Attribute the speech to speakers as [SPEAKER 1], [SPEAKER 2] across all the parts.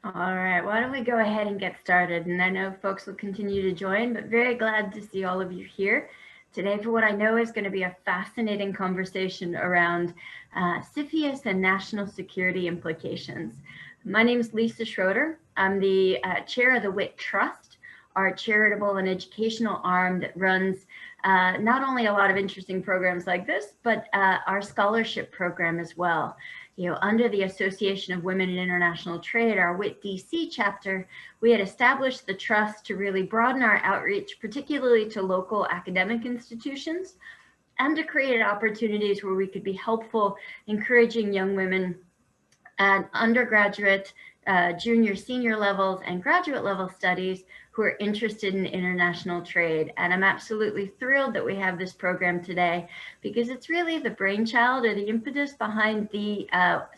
[SPEAKER 1] All right, why don't we go ahead and get started? And I know folks will continue to join, but very glad to see all of you here today for what I know is going to be a fascinating conversation around CFIUS and national security implications. My name is Lisa Schroeder. I'm the chair of the WIT Trust, our charitable and educational arm that runs not only a lot of interesting programs like this, but our scholarship program as well. Under the Association of Women in International Trade, our WIT DC chapter, we had established the trust to really broaden our outreach, particularly to local academic institutions, and to create opportunities where we could be helpful, encouraging young women at undergraduate, junior, senior levels, and graduate level studies who are interested in international trade. And I'm absolutely thrilled that we have this program today because it's really the brainchild or the impetus behind the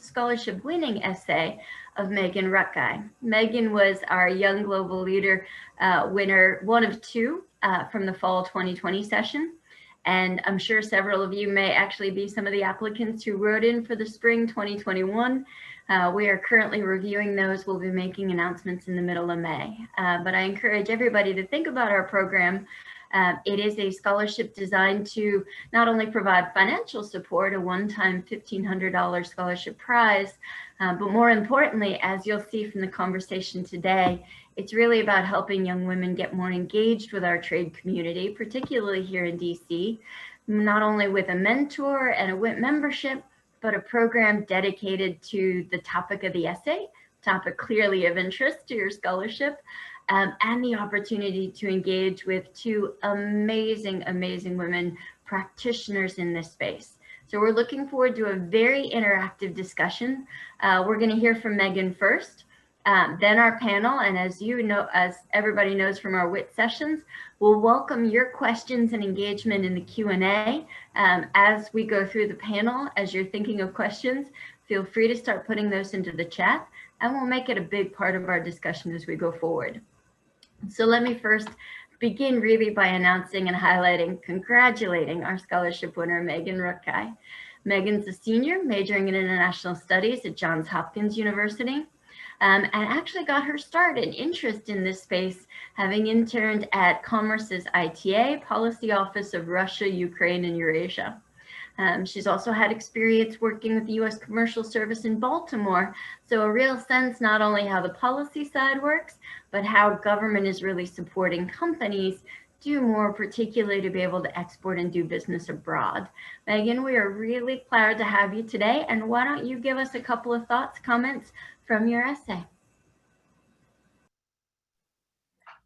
[SPEAKER 1] scholarship winning essay of Megan Ruttguy. Megan was our Young Global Leader winner, one of two from the fall 2020 session. And I'm sure several of you may actually be some of the applicants who wrote in for the spring 2021. We are currently reviewing those. We'll be making announcements in the middle of May. But I encourage everybody to think about our program. It is a scholarship designed to not only provide financial support, a one-time $1,500 scholarship prize, but more importantly, as you'll see from the conversation today, it's really about helping young women get more engaged with our trade community, particularly here in DC, not only with a mentor and a WIT membership, but a program dedicated to the topic of the essay, topic clearly of interest to your scholarship, and the opportunity to engage with two amazing, amazing women practitioners in this space. So we're looking forward to a very interactive discussion. We're going to hear from Megan first, then our panel, and as you know, as everybody knows from our WIT sessions, we'll welcome your questions and engagement in the Q&A as we go through the panel. As you're thinking of questions, feel free to start putting those into the chat, and we'll make it a big part of our discussion as we go forward. So let me first begin really by announcing and highlighting, congratulating our scholarship winner, Megan Ruttguy. Megan's a senior majoring in international studies at Johns Hopkins University. And actually got her start and interest in this space, having interned at Commerce's ITA, Policy Office of Russia, Ukraine, and Eurasia. She's also had experience working with the U.S. Commercial Service in Baltimore, so a real sense not only how the policy side works, but how government is really supporting companies do more, particularly to be able to export and do business abroad. Megan, we are really proud to have you today, and why don't you give us a couple of thoughts, comments from your essay.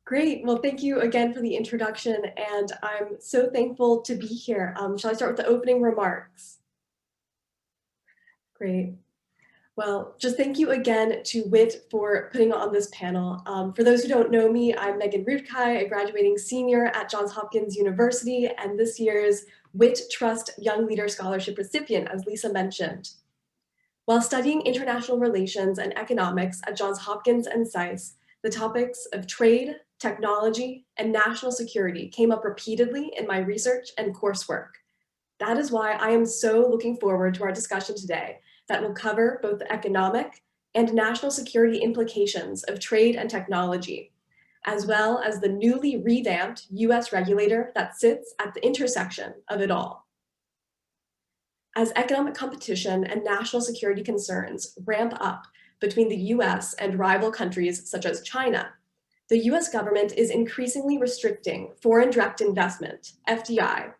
[SPEAKER 2] Great. Well, thank you again for the introduction, and I'm so thankful to be here. Shall I start with the opening remarks? Great. Well, just thank you again to WIT for putting on this panel. For those who don't know me, I'm Megan Ruttguy, a graduating senior at Johns Hopkins University, and this year's WIT Trust Young Leader Scholarship recipient, as Lisa mentioned. While studying international relations and economics at Johns Hopkins and CFIUS, the topics of trade, technology, and national security came up repeatedly in my research and coursework. That is why I am so looking forward to our discussion today that will cover both the economic and national security implications of trade and technology, as well as the newly revamped US regulator that sits at the intersection of it all. As economic competition and national security concerns ramp up between the US and rival countries such as China, the US government is increasingly restricting foreign direct investment, FDI,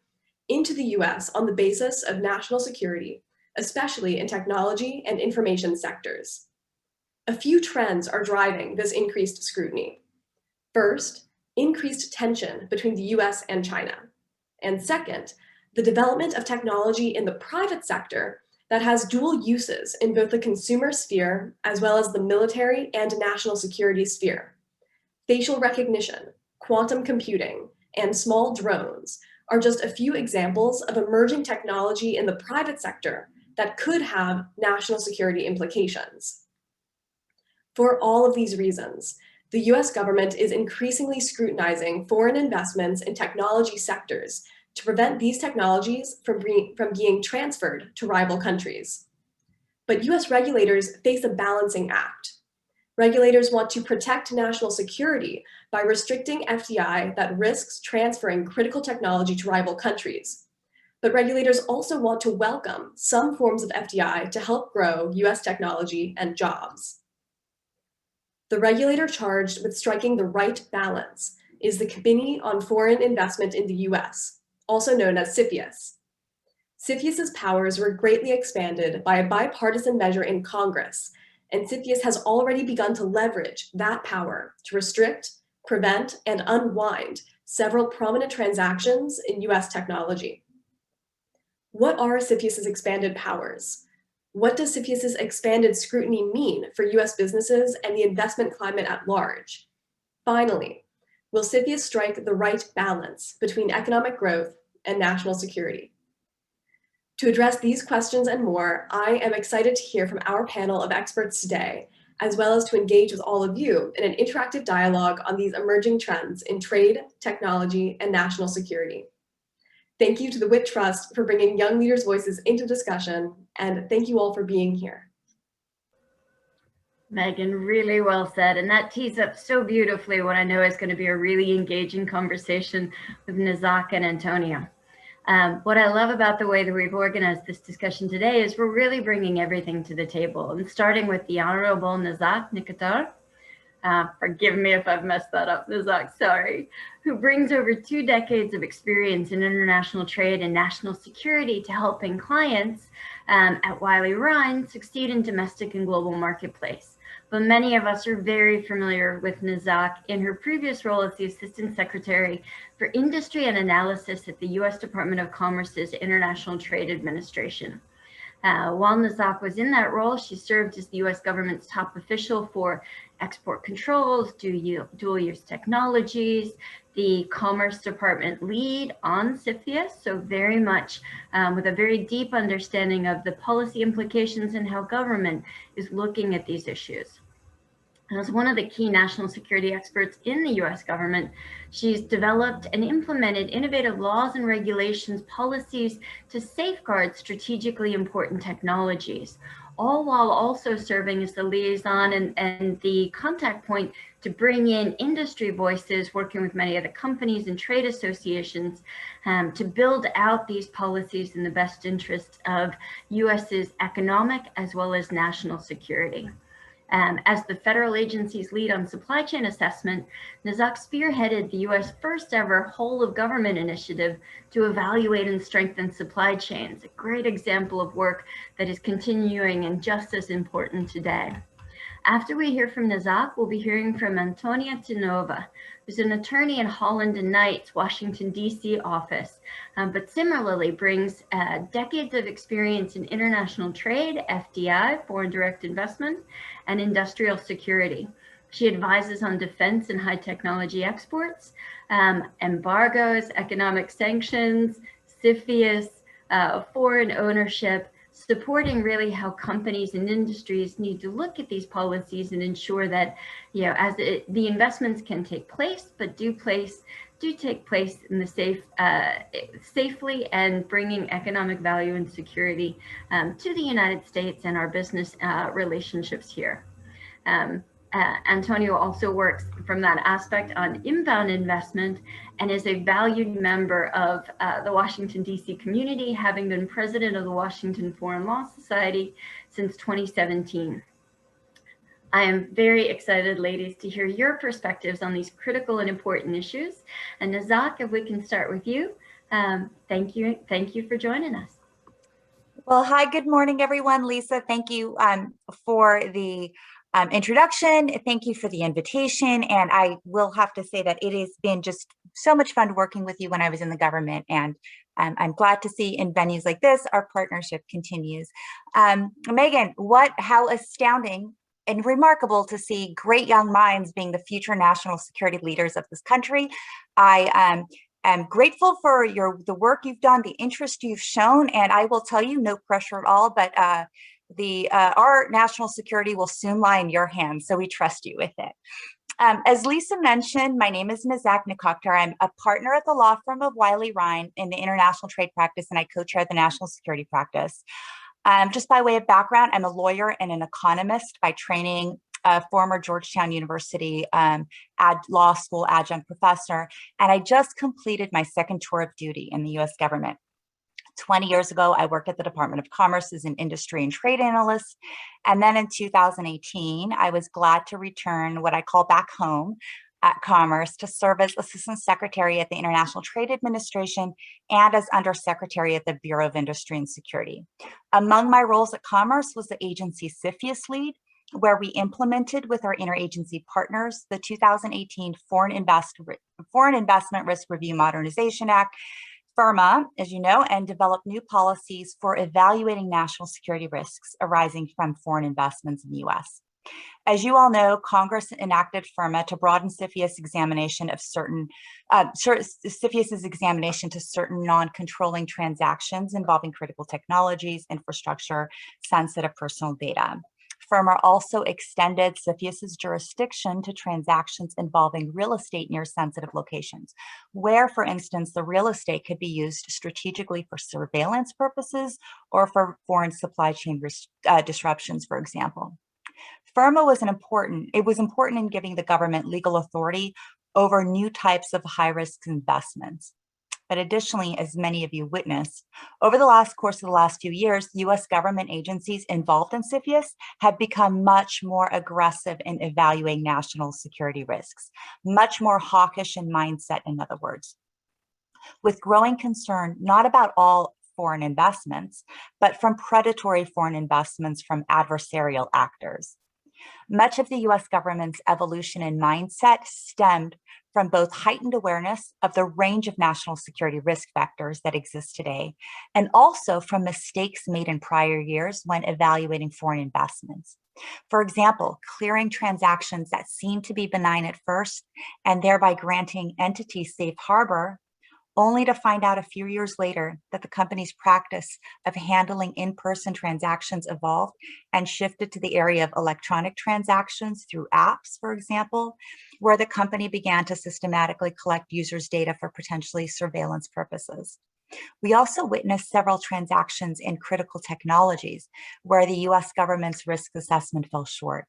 [SPEAKER 2] into the US on the basis of national security, especially in technology and information sectors. A few trends are driving this increased scrutiny. First, increased tension between the US and China. And second, the development of technology in the private sector that has dual uses in both the consumer sphere as well as the military and national security sphere. Facial recognition, quantum computing, and small drones are just a few examples of emerging technology in the private sector that could have national security implications. For all of these reasons, the US government is increasingly scrutinizing foreign investments in technology sectors to prevent these technologies from being transferred to rival countries. But US regulators face a balancing act. Regulators want to protect national security by restricting FDI that risks transferring critical technology to rival countries. But regulators also want to welcome some forms of FDI to help grow US technology and jobs. The regulator charged with striking the right balance is the Committee on Foreign Investment in the US, also known as CFIUS. CFIUS's powers were greatly expanded by a bipartisan measure in Congress, and CFIUS has already begun to leverage that power to restrict, prevent, and unwind several prominent transactions in US technology. What are CFIUS's expanded powers? What does CFIUS's expanded scrutiny mean for US businesses and the investment climate at large? Finally, will CFIUS strike the right balance between economic growth and national security? To address these questions and more, I am excited to hear from our panel of experts today, as well as to engage with all of you in an interactive dialogue on these emerging trends in trade, technology, and national security. Thank you to the WIT Trust for bringing young leaders' voices into discussion, and thank you all for being here.
[SPEAKER 1] Megan, really well said. And that tees up so beautifully what I know is going to be a really engaging conversation with Nazak and Antonio. What I love about the way that we've organized this discussion today is we're really bringing everything to the table, and starting with the Honorable Nazak Nikatar. Forgive me if I've messed that up, Nazak, sorry, who brings over 2 decades of experience in international trade and national security to helping clients at Wiley Ryan succeed in domestic and global marketplace. But many of us are very familiar with Nazak in her previous role as the Assistant Secretary for Industry and Analysis at the U.S. Department of Commerce's International Trade Administration. While Nazak was in that role, she served as the U.S. government's top official for export controls, dual-use technologies, the Commerce Department lead on CFIUS, so very much with a very deep understanding of the policy implications and how government is looking at these issues. As one of the key national security experts in the US government, she's developed and implemented innovative laws and regulations, policies to safeguard strategically important technologies, all while also serving as the liaison and the contact point to bring in industry voices, working with many of the companies and trade associations to build out these policies in the best interest of US's economic as well as national security. As the federal agency's lead on supply chain assessment, Nazak spearheaded the U.S. first ever whole of government initiative to evaluate and strengthen supply chains, a great example of work that is continuing and just as important today. After we hear from Nazak, we'll be hearing from Antonia Tinova, who's an attorney in Holland and Knight's Washington, D.C. office, but similarly brings decades of experience in international trade, FDI, foreign direct investment, and industrial security. She advises on defense and high technology exports, embargoes, economic sanctions, CFIUS, foreign ownership, supporting really how companies and industries need to look at these policies and ensure that, you know, as the investments can take place, but do take place in the safely and bringing economic value and security to the United States and our business relationships here. Antonio also works from that aspect on inbound investment and is a valued member of the Washington, D.C. community, having been president of the Washington Foreign Law Society since 2017. I am very excited, ladies, to hear your perspectives on these critical and important issues. And Nazak, if we can start with you, thank you for joining us.
[SPEAKER 3] Well, hi, good morning, everyone. Lisa, thank you for the introduction. Thank you for the invitation. And I will have to say that it has been just so much fun working with you when I was in the government. And I'm glad to see in venues like this, our partnership continues. Megan, how astounding and remarkable to see great young minds being the future national security leaders of this country. I am grateful for the work you've done, the interest you've shown, and I will tell you, no pressure at all, but our national security will soon lie in your hands, so we trust you with it. As Lisa mentioned, my name is Nazak Nikatar. I'm a partner at the law firm of Wiley Ryan in the international trade practice, and I co-chair the national security practice. Just by way of background, I'm a lawyer and an economist by training, a former Georgetown University law school adjunct professor, and I just completed my second tour of duty in the US government. 20 years ago, I worked at the Department of Commerce as an industry and trade analyst. And then in 2018, I was glad to return what I call back home at Commerce to serve as Assistant Secretary at the International Trade Administration and as Undersecretary at the Bureau of Industry and Security. Among my roles at Commerce was the agency CFIUS lead, where we implemented with our interagency partners the 2018 Foreign Investment Risk Review Modernization Act, FIRMA, as you know, and develop new policies for evaluating national security risks arising from foreign investments in the US. As you all know, Congress enacted FIRMA to broaden CFIUS examination of CFIUS's examination to certain non-controlling transactions involving critical technologies, infrastructure, sensitive personal data. FIRMA also extended CFIUS's jurisdiction to transactions involving real estate near sensitive locations, where, for instance, the real estate could be used strategically for surveillance purposes or for foreign supply chain disruptions, for example. FIRMA was important in giving the government legal authority over new types of high-risk investments. But additionally, as many of you witnessed, over the course of the last few years, US government agencies involved in CFIUS have become much more aggressive in evaluating national security risks, much more hawkish in mindset, in other words, with growing concern not about all foreign investments, but from predatory foreign investments from adversarial actors. Much of the US government's evolution in mindset stemmed from both heightened awareness of the range of national security risk factors that exist today, and also from mistakes made in prior years when evaluating foreign investments. For example, clearing transactions that seem to be benign at first and thereby granting entities safe harbor, only to find out a few years later that the company's practice of handling in-person transactions evolved and shifted to the area of electronic transactions through apps, for example, where the company began to systematically collect users' data for potentially surveillance purposes. We also witnessed several transactions in critical technologies where the US government's risk assessment fell short.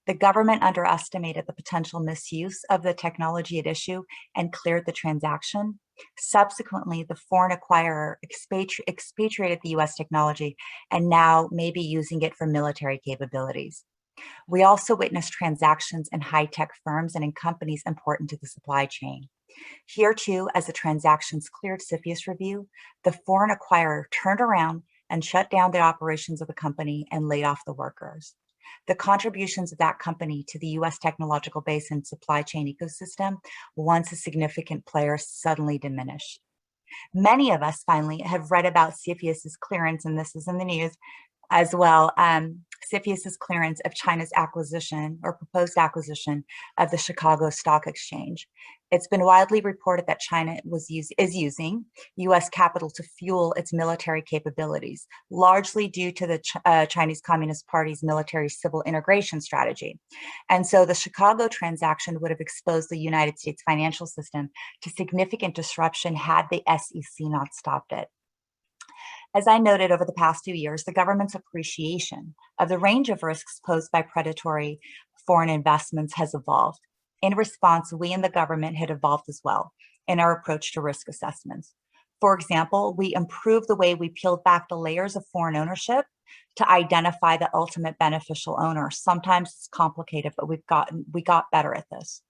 [SPEAKER 3] The government underestimated the potential misuse of the technology at issue and cleared the transaction. Subsequently, the foreign acquirer expatriated the US technology and now may be using it for military capabilities. We also witnessed transactions in high-tech firms and in companies important to the supply chain. Here too, as the transactions cleared CFIUS review, the foreign acquirer turned around and shut down the operations of the company and laid off the workers. The contributions of that company to the US technological base and supply chain ecosystem, once a significant player, suddenly diminished. Many of us finally have read about CFIUS's clearance, and this is in the news as well, CFIUS's clearance of China's acquisition or proposed acquisition of the Chicago Stock Exchange. It's been widely reported that China is using US capital to fuel its military capabilities, largely due to the Chinese Communist Party's military civil integration strategy. And so the Chicago transaction would have exposed the United States financial system to significant disruption had the SEC not stopped it. As I noted, over the past 2 years, the government's appreciation of the range of risks posed by predatory foreign investments has evolved. In response, we in the government had evolved as well in our approach to risk assessments. For example, we improved the way we peeled back the layers of foreign ownership to identify the ultimate beneficial owner. Sometimes it's complicated, but we got better at this.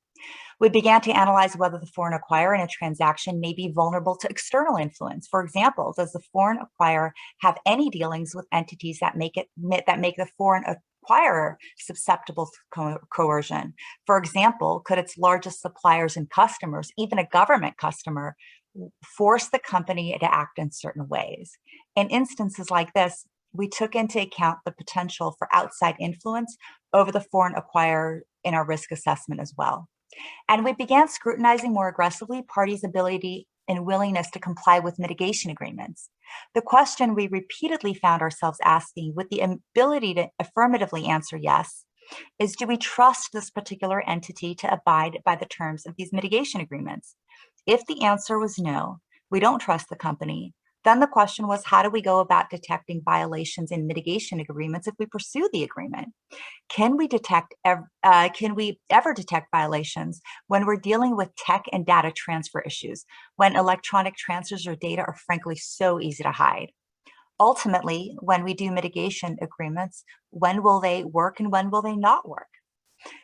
[SPEAKER 3] We began to analyze whether the foreign acquirer in a transaction may be vulnerable to external influence. For example, does the foreign acquirer have any dealings with entities that make the foreign acquirer susceptible to coercion? For example, could its largest suppliers and customers, even a government customer, force the company to act in certain ways? In instances like this, we took into account the potential for outside influence over the foreign acquirer in our risk assessment as well. And we began scrutinizing more aggressively parties' ability and willingness to comply with mitigation agreements. The question we repeatedly found ourselves asking, with the ability to affirmatively answer yes, is, do we trust this particular entity to abide by the terms of these mitigation agreements? If the answer was no, we don't trust the company, Then the question was, how do we go about detecting violations in mitigation agreements if we pursue the agreement? Can we ever detect violations when we're dealing with tech and data transfer issues, when electronic transfers of data are frankly so easy to hide? Ultimately, when we do mitigation agreements, when will they work and when will they not work?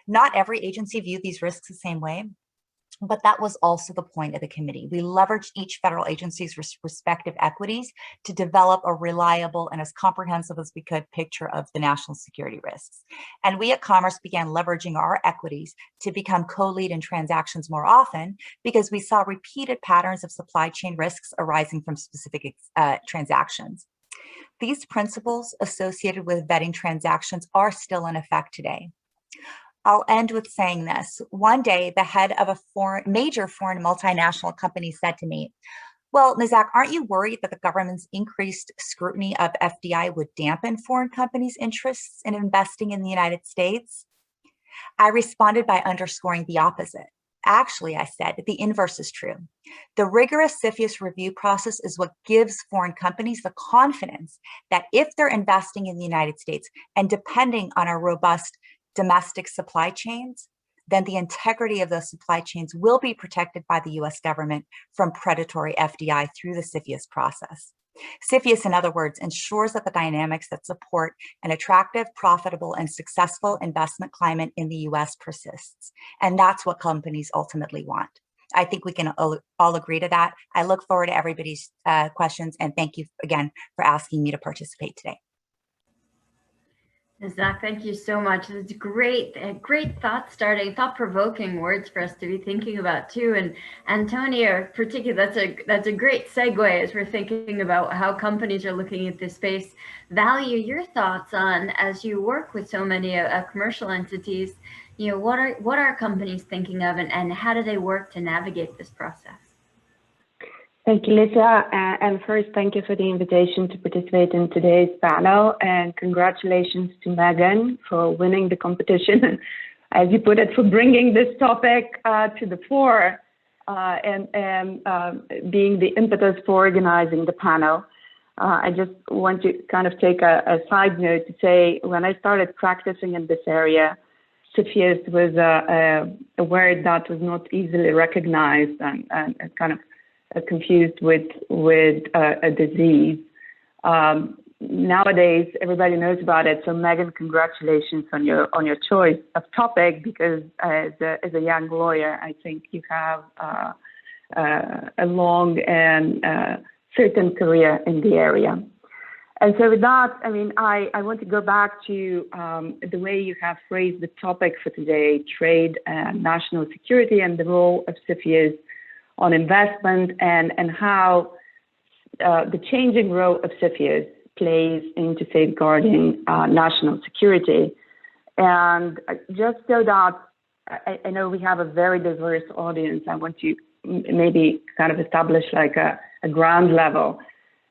[SPEAKER 3] Not every agency viewed these risks the same way, but that was also the point of the committee. We leveraged each federal agency's respective equities to develop a reliable and as comprehensive as we could picture of the national security risks. And we at Commerce began leveraging our equities to become co-lead in transactions more often because we saw repeated patterns of supply chain risks arising from specific transactions. These principles associated with vetting transactions are still in effect today. I'll end with saying this. One day, the head of a major foreign multinational company said to me, well, Nizak, aren't you worried that the government's increased scrutiny of FDI would dampen foreign companies' interests in investing in the United States? I responded by underscoring the opposite. Actually, I said, the inverse is true. The rigorous CFIUS review process is what gives foreign companies the confidence that if they're investing in the United States and depending on our robust domestic supply chains, then the integrity of those supply chains will be protected by the US government from predatory FDI through the CFIUS process. CFIUS, in other words, ensures that the dynamics that support an attractive, profitable, and successful investment climate in the US persists. And that's what companies ultimately want. I think we can all agree to that. I look forward to everybody's questions, and thank you again for asking me to participate today.
[SPEAKER 1] Zach, thank you so much. It's great thought-provoking words for us to be thinking about too. And Antonio, particularly, that's a great segue as we're thinking about how companies are looking at this space. Value your thoughts on, as you work with so many commercial entities, you know, what are companies thinking of, and how do they work to navigate this process?
[SPEAKER 4] Thank you, Lisa. And first, thank you for the invitation to participate in today's panel. And congratulations to Megan for winning the competition, as you put it, for bringing this topic to the fore and being the impetus for organizing the panel. I just want to kind of take a side note to say, when I started practicing in this area, CFIUS was a word that was not easily recognized and kind of confused with a disease. Nowadays, everybody knows about it. So, Megan, congratulations on your choice of topic, because as a young lawyer, I think you have a long and certain career in the area. And so, with that, I mean, I want to go back to the way you have phrased the topic for today: trade and national security, and the role of CFIUS on investment, and how the changing role of CFIUS plays into safeguarding national security. And just so that I know we have a very diverse audience, I want to maybe kind of establish like a ground level.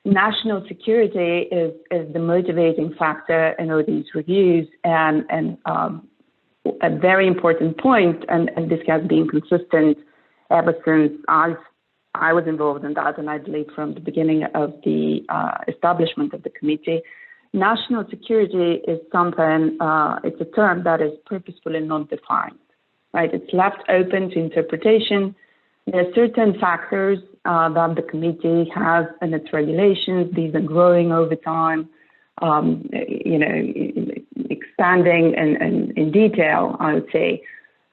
[SPEAKER 4] National security is the motivating factor in all these reviews, and a very important point, and this has been consistent ever since I was involved in that, and I believe from the beginning of the establishment of the committee. National security is something, it's a term that is purposefully not defined, right? It's left open to interpretation. There are certain factors that the committee has in its regulations. These are growing over time, you know, expanding in detail, I would say.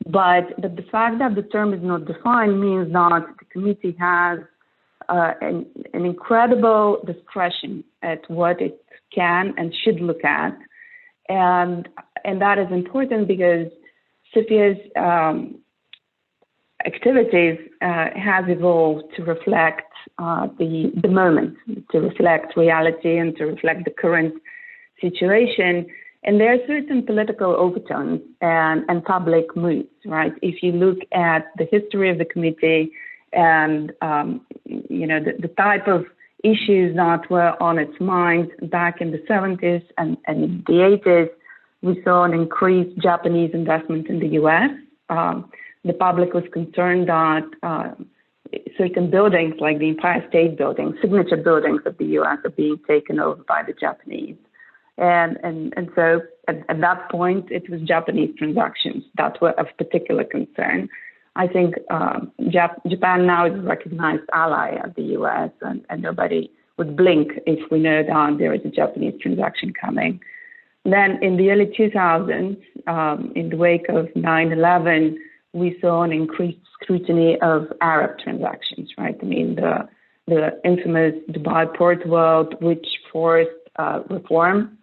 [SPEAKER 4] But the fact that the term is not defined means that the committee has an incredible discretion at what it can and should look at. And that is important because CFIUS activities has evolved to reflect the moment, to reflect reality, and to reflect the current situation. And there are certain political overtones and public moods, right? If you look at the history of the committee and, you know, the type of issues that were on its mind back in the 70s and the 80s, we saw an increased Japanese investment in the US. The public was concerned that certain buildings like the Empire State Building, signature buildings of the U.S. are being taken over by the Japanese. And so at that point, it was Japanese transactions that were of particular concern. I think Japan now is a recognized ally of the U.S. and nobody would blink if we know that there is a Japanese transaction coming. Then in the early 2000s, in the wake of 9/11, we saw an increased scrutiny of Arab transactions, right? I mean, the infamous Dubai Port World, which forced reform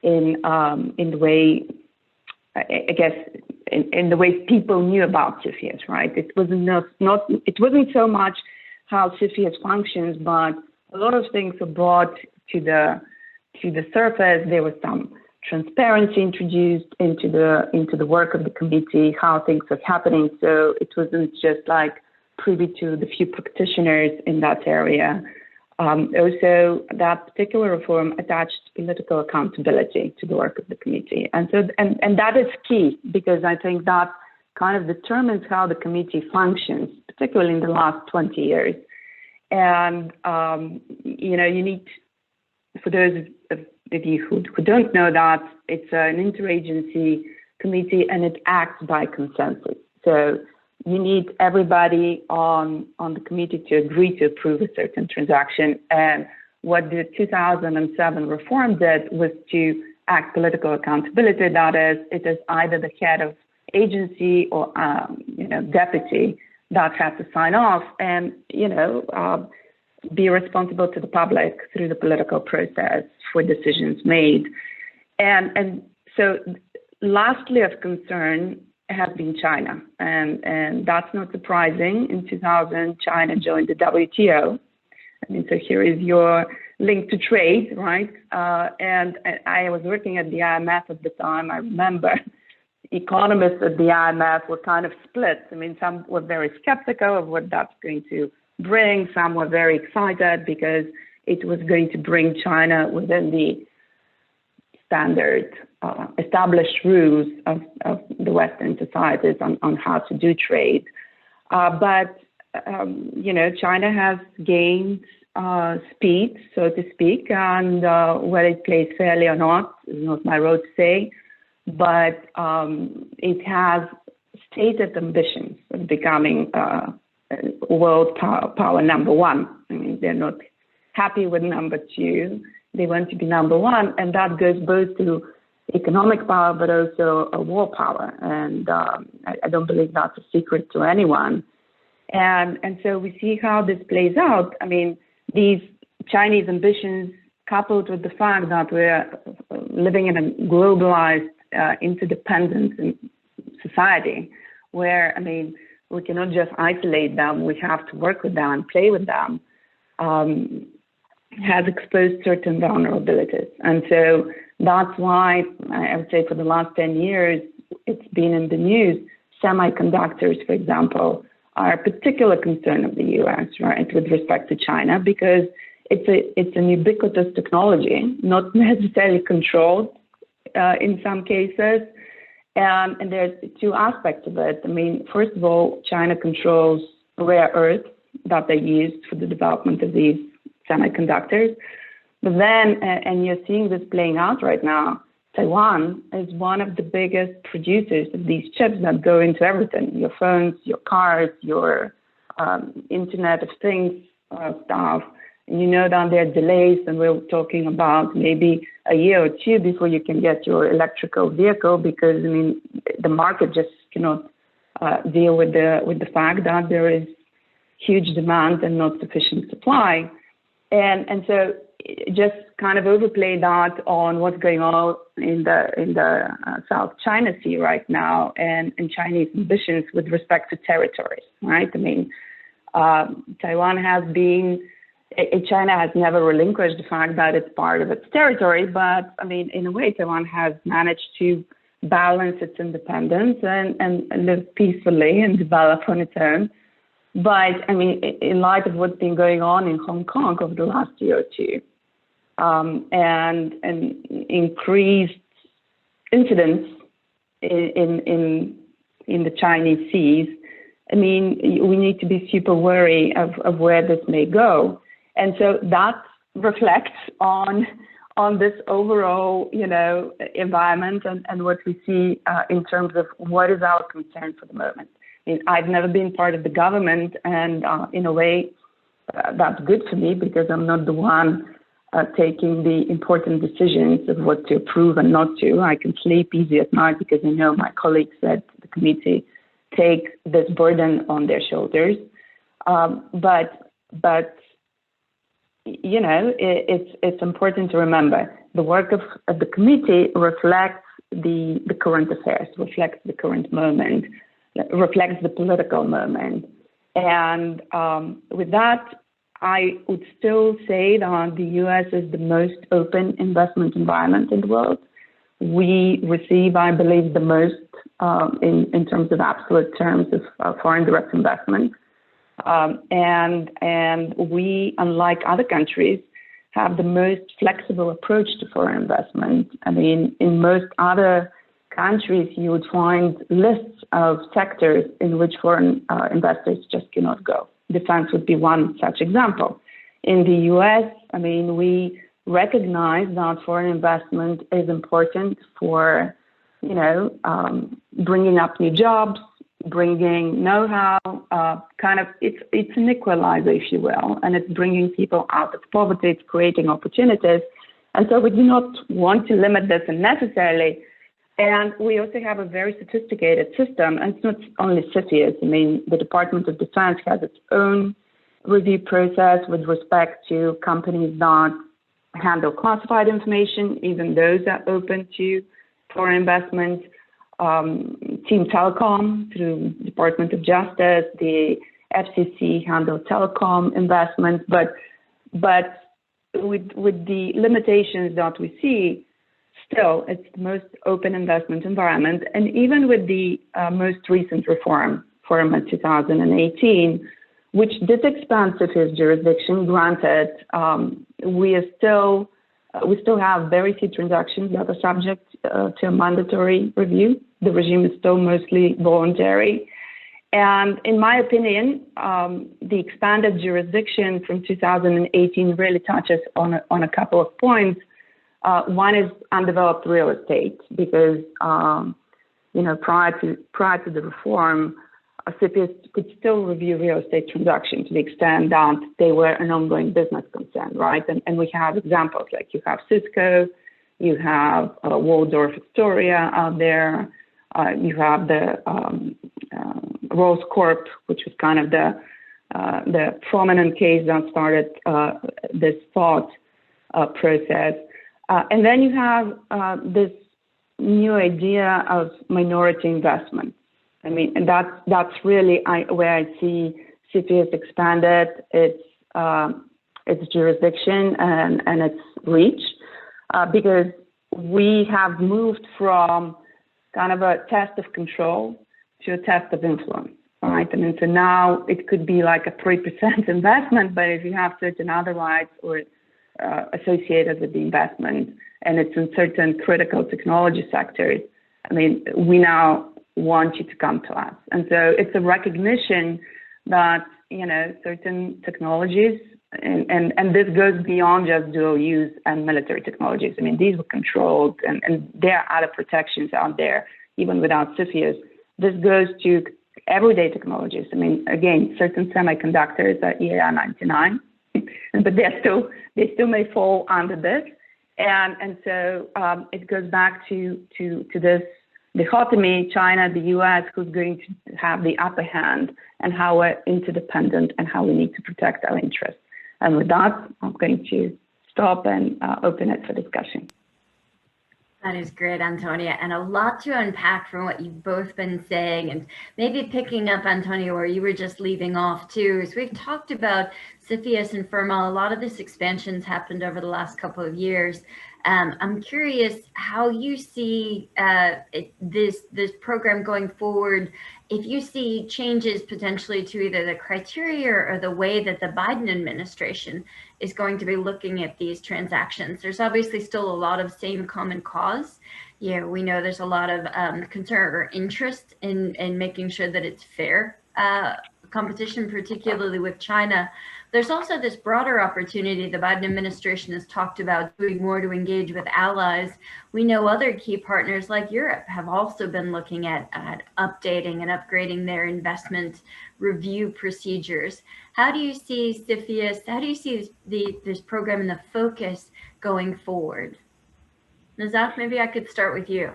[SPEAKER 4] in the way, I guess, in the way people knew about CFIUS, right? It wasn't so much how CFIUS functions, but a lot of things were brought to the surface. There was some transparency introduced into the work of the committee, how things are happening. So it wasn't just like privy to the few practitioners in that area. Also, that particular reform attached political accountability to the work of the committee. And so, and that is key, because I think that kind of determines how the committee functions, particularly in the last 20 years. And, you need, for those of you who don't know that, it's an interagency committee and it acts by consensus. So you need everybody on the committee to agree to approve a certain transaction. And what the 2007 reform did was to act political accountability. That is, it is either the head of agency or deputy that has to sign off and be responsible to the public through the political process for decisions made. And so lastly of concern has been China. And that's not surprising. In 2000, China joined the WTO. I mean, so here is your link to trade, right? And I was working at the IMF at the time. I remember economists at the IMF were kind of split. I mean, some were very skeptical of what that's going to bring. Some were very excited because it was going to bring China within the standard established rules of the Western societies on how to do trade. But China has gained speed, so to speak, and whether it plays fairly or not is not my role to say, but it has stated ambitions of becoming world power number one. I mean, they're not happy with number two. They want to be number one, and that goes both to economic power, but also a war power. And I don't believe that's a secret to anyone. And so we see how this plays out. I mean, these Chinese ambitions, coupled with the fact that we're living in a globalized, interdependent society, where, I mean, we cannot just isolate them. We have to work with them and play with them, has exposed certain vulnerabilities. And so that's why I would say for the last 10 years, it's been in the news. Semiconductors, for example, are a particular concern of the U.S., right, with respect to China, because it's an ubiquitous technology, not necessarily controlled in some cases. And there's two aspects of it. I mean, first of all, China controls rare earths that they used for the development of these semiconductors. But then, and you're seeing this playing out right now, Taiwan is one of the biggest producers of these chips that go into everything, your phones, your cars, your Internet of Things stuff. And you know that there are delays, and we're talking about maybe a year or two before you can get your electrical vehicle, because, I mean, the market just cannot deal with the fact that there is huge demand and not sufficient supply. And so just kind of overplay that on what's going on in the South China Sea right now and Chinese ambitions with respect to territories, right? I mean, Taiwan has been, China has never relinquished the fact that it's part of its territory, but I mean, in a way, Taiwan has managed to balance its independence and live peacefully and develop on its own. But I mean, in light of what's been going on in Hong Kong over the last year or two, and increased incidents in the Chinese seas, I mean, we need to be super wary of where this may go. And so that reflects on this overall, environment and what we see in terms of what is our concern for the moment. I mean, I've never been part of the government, and in a way, that's good for me because I'm not the one taking the important decisions of what to approve and not to. I can sleep easy at night because I know my colleagues at the committee take this burden on their shoulders. But it's important to remember the work of the committee reflects the current affairs, reflects the current moment, reflects the political moment. And with that, I would still say that the US is the most open investment environment in the world. We receive, I believe, the most in terms of absolute terms of foreign direct investment. And we, unlike other countries, have the most flexible approach to foreign investment. I mean, in most other countries, you would find lists of sectors in which foreign investors just cannot go. Defense would be one such example. In the US, I mean, we recognize that foreign investment is important for, bringing up new jobs, bringing know-how, it's an equalizer, if you will, and it's bringing people out of poverty, it's creating opportunities. And so we do not want to limit this unnecessarily. And we also have a very sophisticated system, and it's not only CFIUS. I mean, the Department of Defense has its own review process with respect to companies that handle classified information, even those are open to foreign investment. Team Telecom through Department of Justice, the FCC handle telecom investments, but with the limitations that we see, still, it's the most open investment environment. And even with the most recent reform in 2018, which did expand CFIUS jurisdiction, granted, we still have very few transactions that are subject to a mandatory review. The regime is still mostly voluntary. And in my opinion, the expanded jurisdiction from 2018 really touches on a couple of points. One is undeveloped real estate because, prior to the reform, CFIUS could still review real estate transactions to the extent that they were an ongoing business concern, right? And we have examples like you have Cisco, you have Waldorf Astoria out there, you have the Rose Corp, which was kind of the prominent case that started this thought process. And then you have this new idea of minority investment. I mean, and that's really where I see CFIUS expanded its jurisdiction and its reach, because we have moved from kind of a test of control to a test of influence, right? I mean, so now it could be like a 3% investment, but if you have certain other rights or associated with the investment, and it's in certain critical technology sectors, I mean, we now want you to come to us. And so it's a recognition that, certain technologies, and this goes beyond just dual use and military technologies. I mean, these were controlled, and there are other protections out there, even without CFIUS. This goes to everyday technologies. I mean, again, certain semiconductors are EAR 99, but they still may fall under this. And so it goes back to this dichotomy, China, the US, who's going to have the upper hand, and how we're interdependent and how we need to protect our interests. And with that, I'm going to stop and open it for discussion.
[SPEAKER 1] That is great, Antonia, and a lot to unpack from what you've both been saying, and maybe picking up, Antonia, where you were just leaving off too. As we've talked about CFIUS and FIRMA, a lot of this expansion's happened over the last couple of years. I'm curious how you see this program going forward. If you see changes potentially to either the criteria or the way that the Biden administration is going to be looking at these transactions. There's obviously still a lot of same common cause. We know there's a lot of concern or interest in making sure that it's fair competition, particularly with China. There's also this broader opportunity the Biden administration has talked about doing more to engage with allies. We know other key partners like Europe have also been looking at updating and upgrading their investment review procedures. How do you see CFIUS, how do you see this program and the focus going forward? Nazat, maybe I could start with you.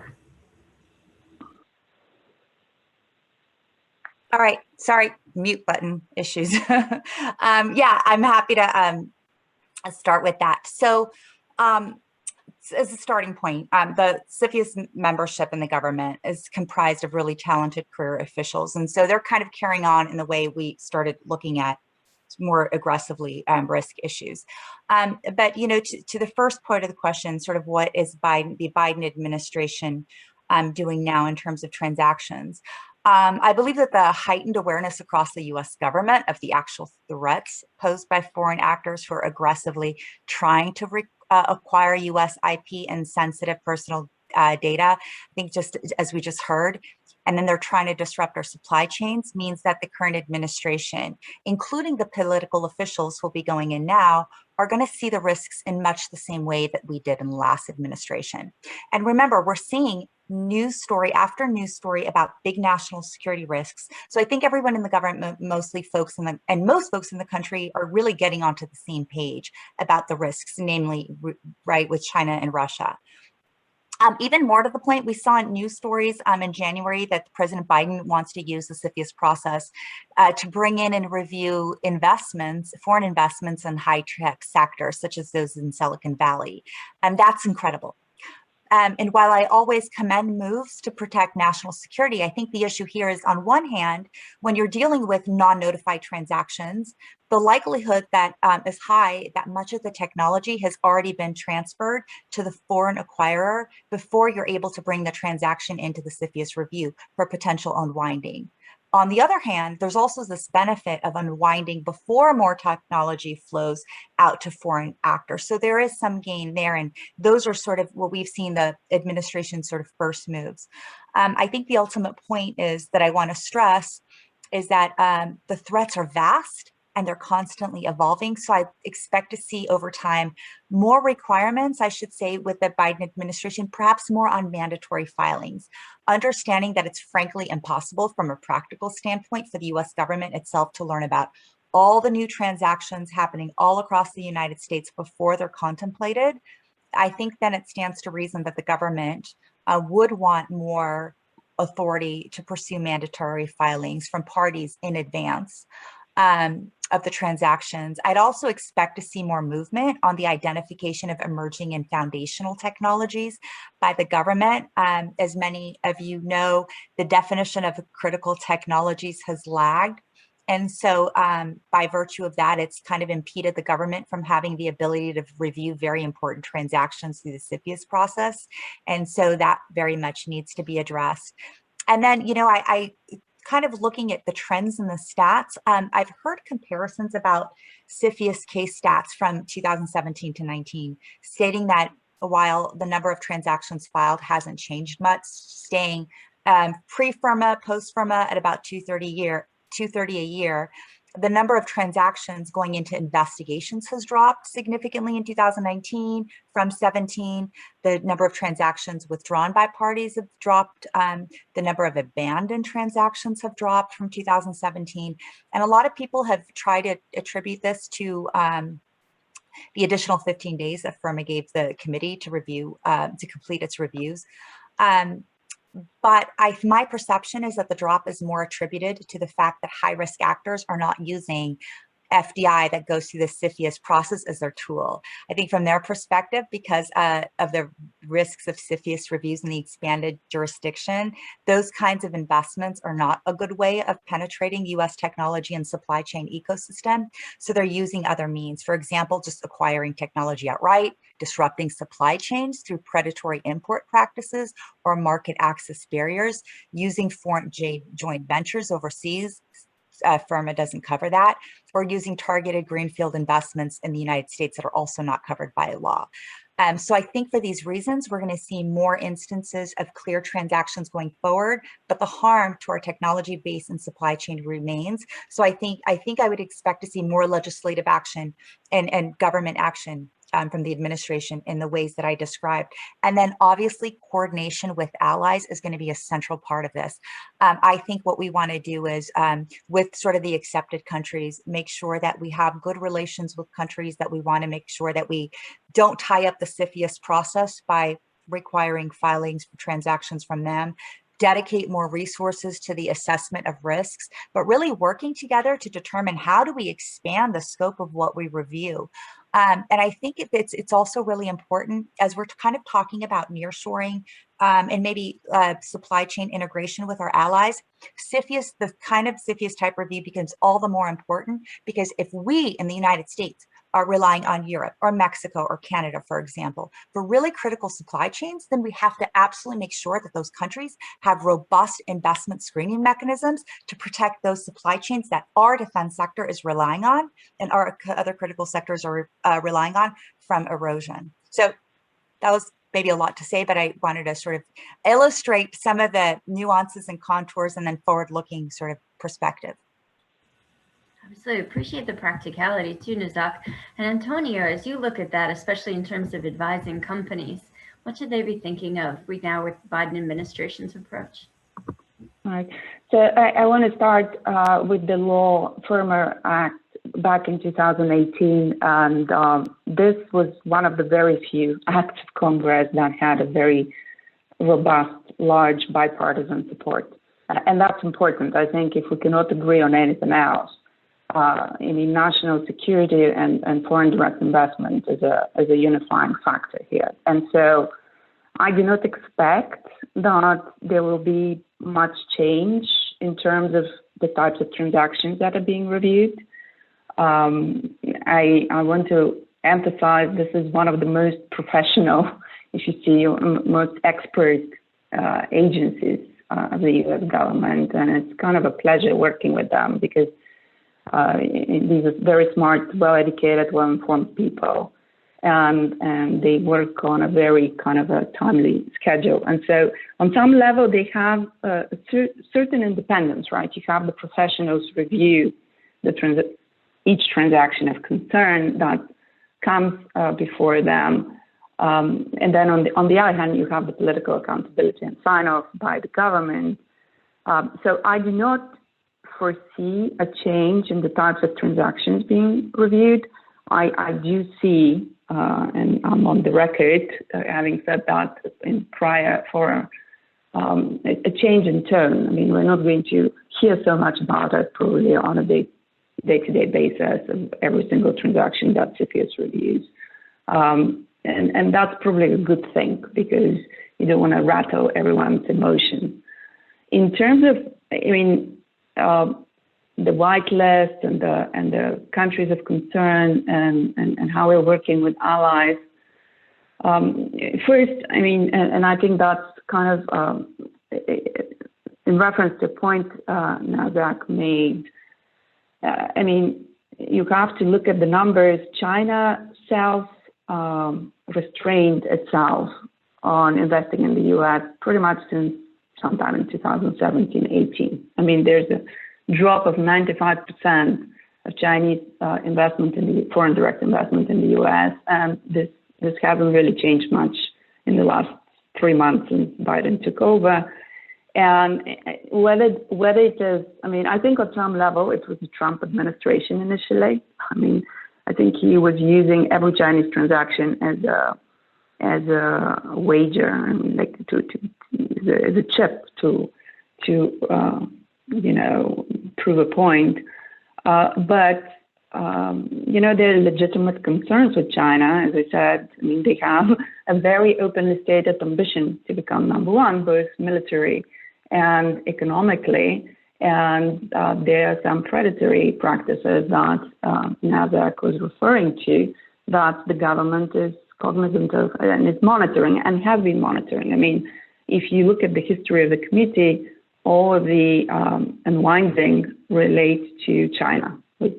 [SPEAKER 3] All right, sorry, mute button issues. Yeah, I'm happy to start with that. So as a starting point, the CFIUS membership in the government is comprised of really talented career officials. And so they're kind of carrying on in the way we started looking at more aggressively risk issues. But, you know, to the first part of the question, sort of what is the Biden administration doing now in terms of transactions? I believe that the heightened awareness across the US government of the actual threats posed by foreign actors who are aggressively trying to acquire US IP and sensitive personal data, I think just as we just heard, and then they're trying to disrupt our supply chains, means that the current administration, including the political officials who will be going in now, are going to see the risks in much the same way that we did in the last administration. And remember, we're seeing news story after news story about big national security risks. So I think everyone in the government, mostly folks in most folks in the country, are really getting onto the same page about the risks, namely, right, with China and Russia. Even more to the point, we saw in news stories in January that President Biden wants to use the CFIUS process to bring in and review investments, foreign investments in high-tech sectors, such as those in Silicon Valley. And that's incredible. And while I always commend moves to protect national security, I think the issue here is, on one hand, when you're dealing with non-notified transactions, the likelihood that is high that much of the technology has already been transferred to the foreign acquirer before you're able to bring the transaction into the CFIUS review for potential unwinding. On the other hand, there's also this benefit of unwinding before more technology flows out to foreign actors. So there is some gain there. And those are sort of what we've seen the administration sort of first moves. I think the ultimate point is that I want to stress is that the threats are vast and they're constantly evolving. So I expect to see over time more requirements, I should say, with the Biden administration, perhaps more on mandatory filings, understanding that it's frankly impossible from a practical standpoint for the US government itself to learn about all the new transactions happening all across the United States before they're contemplated. I think then it stands to reason that the government would want more authority to pursue mandatory filings from parties in advance of the transactions. I'd also expect to see more movement on the identification of emerging and foundational technologies by the government. As many of you know, the definition of critical technologies has lagged. And so by virtue of that, it's kind of impeded the government from having the ability to review very important transactions through the CFIUS process. And so that very much needs to be addressed. And then, you know, I kind of looking at the trends in the stats, I've heard comparisons about CFIUS case stats from 2017 to 19, stating that while the number of transactions filed hasn't changed much, staying pre-FIRMA, post-FIRMA at about 230 a year, the number of transactions going into investigations has dropped significantly in 2019 from 17. The number of transactions withdrawn by parties have dropped. The number of abandoned transactions have dropped from 2017. And a lot of people have tried to attribute this to the additional 15 days that FIRMA gave the committee to review, to complete its reviews. But my perception is that the drop is more attributed to the fact that high-risk actors are not using FDI that goes through the CFIUS process as their tool. I think from their perspective, because of the risks of CFIUS reviews in the expanded jurisdiction, those kinds of investments are not a good way of penetrating US technology and supply chain ecosystem. So they're using other means. For example, just acquiring technology outright, disrupting supply chains through predatory import practices or market access barriers, using foreign joint ventures overseas. FIRMA doesn't cover that, or using targeted greenfield investments in the United States that are also not covered by law. So I think for these reasons, we're going to see more instances of clear transactions going forward, but the harm to our technology base and supply chain remains. So I think I would expect to see more legislative action and government action from the administration in the ways that I described. And then obviously coordination with allies is going to be a central part of this. I think what we want to do is with sort of the accepted countries, make sure that we have good relations with countries that we want to make sure that we don't tie up the CFIUS process by requiring filings for transactions from them, dedicate more resources to the assessment of risks, but really working together to determine how do we expand the scope of what we review. And I think it's also really important as we're kind of talking about nearshoring and maybe supply chain integration with our allies. CFIUS, the kind of CFIUS type review becomes all the more important because if we in the United States are relying on Europe or Mexico or Canada, for example, for really critical supply chains, then we have to absolutely make sure that those countries have robust investment screening mechanisms to protect those supply chains that our defense sector is relying on and our other critical sectors are relying on from erosion. So that was maybe a lot to say, but I wanted to sort of illustrate some of the nuances and contours and then forward-looking sort of perspective.
[SPEAKER 1] Absolutely. Appreciate the practicality too, Nazak. And Antonio, as you look at that, especially in terms of advising companies, what should they be thinking of right now with Biden administration's approach?
[SPEAKER 4] All right. So I want to start with the Law Firmer Act back in 2018. And this was one of the very few acts of Congress that had a very robust, large bipartisan support. And that's important. I think if we cannot agree on anything else, national security and foreign direct investment is a unifying factor here. And so I do not expect that there will be much change in terms of the types of transactions that are being reviewed. I want to emphasize this is one of the most professional, if you see, most expert agencies of the U.S. government. And it's kind of a pleasure working with them because these are very smart, well-educated, well-informed people, and they work on a very kind of a timely schedule. And so on some level, they have a certain independence, right? You have the professionals review each transaction of concern that comes before them. And then on the other hand, you have the political accountability and sign-off by the government. So I do not foresee a change in the types of transactions being reviewed. I do see, and I'm on the record having said that in prior for a change in tone. I mean, we're not going to hear so much about it probably on a day-to-day basis of every single transaction that CFIUS reviews. And that's probably a good thing because you don't want to rattle everyone's emotion. In terms of, the whitelist and the countries of concern and how we're working with allies. First, and I think that's kind of in reference to a point Nazak made. You have to look at the numbers. China restrained itself on investing in the U.S. pretty much since sometime in 2017-18. There's a drop of 95% of Chinese investment in the foreign direct investment in the U.S. And this hasn't really changed much in the last 3 months since Biden took over. And whether it is, I think on some level it was the Trump administration initially. I think he was using every Chinese transaction as a wager, as a chip to prove a point. But there are legitimate concerns with China. As I said, they have a very openly stated ambition to become number one, both military and economically. And there are some predatory practices that Nazak was referring to that the government is cognizant of and is monitoring and has been monitoring. If you look at the history of the committee, all of the unwinding relates to China, with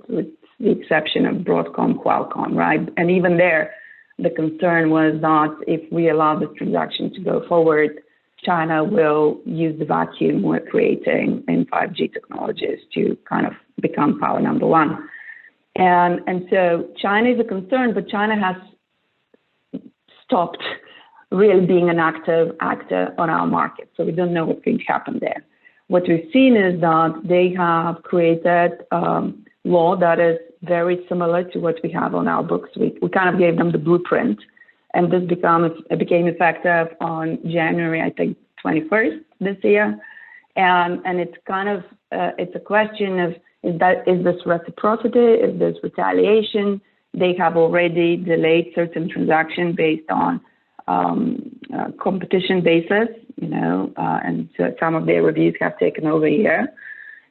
[SPEAKER 4] the exception of Broadcom, Qualcomm, right? And even there, the concern was that if we allow this transaction to go forward, China will use the vacuum we're creating in 5G technologies to kind of become power number one. And so China is a concern, but China has stopped really being an active actor on our market. So we don't know what's going to happen there. What we've seen is that they have created law that is very similar to what we have on our books. We kind of gave them the blueprint, and this became effective on January, I think, 21st this year. And it's kind of, it's a question of, is this reciprocity? Is this retaliation? They have already delayed certain transactions based on competition basis, and so some of their reviews have taken over a year.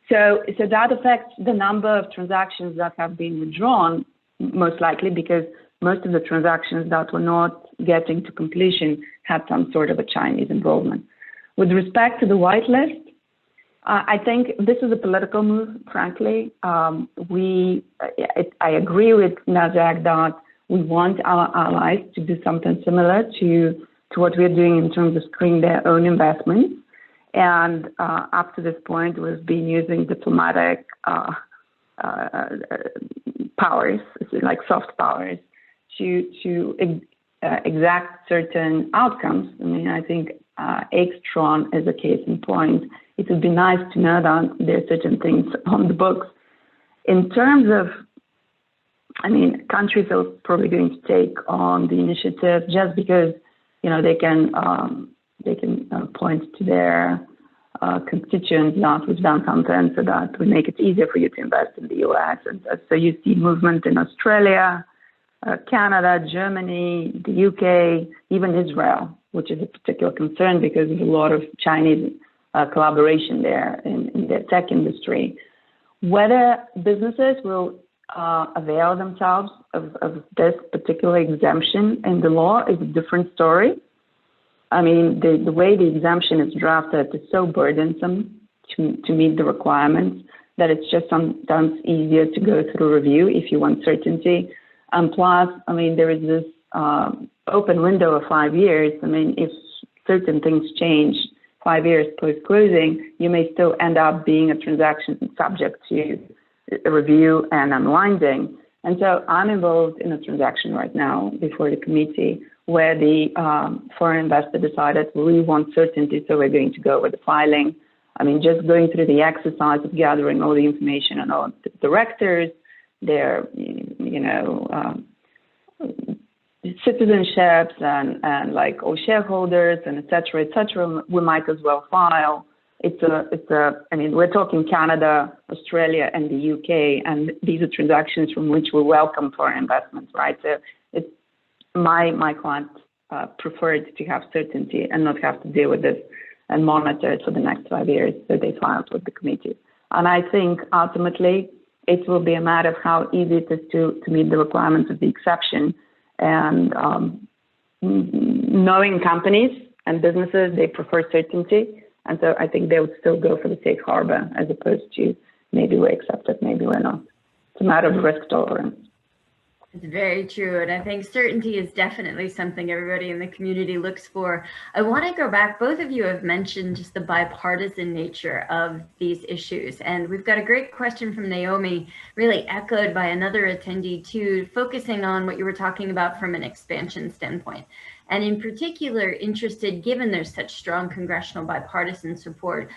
[SPEAKER 4] So that affects the number of transactions that have been withdrawn, most likely because most of the transactions that were not getting to completion had some sort of a Chinese involvement. With respect to the whitelist, I think this is a political move, frankly. I agree with Nasdaq that we want our allies to do something similar to what we're doing in terms of screening their own investments. And up to this point, we've been using diplomatic powers, like soft powers, to exact certain outcomes. I mean, I think Extron is a case in point. It would be nice to know that there are certain things on the books. In terms of, I mean, countries are probably going to take on the initiative just because, they can point to their constituents that we've done something so that would make it easier for you to invest in the US. And so you see movement in Australia, Canada, Germany, the UK, even Israel, which is a particular concern because there's a lot of Chinese collaboration there in the tech industry. Whether businesses will avail themselves of this particular exemption in the law is a different story. I mean, the way the exemption is drafted is so burdensome to meet the requirements that it's just sometimes easier to go through review if you want certainty. And plus, I mean, there is this open window of 5 years. I mean, if certain things change 5 years post-closing, you may still end up being a transaction subject to a review and unwinding. And so I'm involved in a transaction right now before the committee where the foreign investor decided, well, we want certainty, so we're going to go with the filing. I mean, just going through the exercise of gathering all the information on all the directors, their, citizenships and like all shareholders and et cetera, we might as well file. I mean, we're talking Canada, Australia, and the UK, and these are transactions from which we welcome foreign investments, right? So it's my client preferred to have certainty and not have to deal with this and monitor it for the next 5 years. So they filed with the committee. And I think ultimately it will be a matter of how easy it is to meet the requirements of the exception. And knowing companies and businesses, they prefer certainty. And so I think they would still go for the safe harbor as opposed to maybe we accept it, maybe we're not. It's a matter of risk tolerance.
[SPEAKER 1] It's very true. And I think certainty is definitely something everybody in the community looks for. I want to go back. Both of you have mentioned just the bipartisan nature of these issues. And we've got a great question from Naomi, really echoed by another attendee too, focusing on what you were talking about from an expansion standpoint. And in particular, interested, given there's such strong congressional bipartisan support,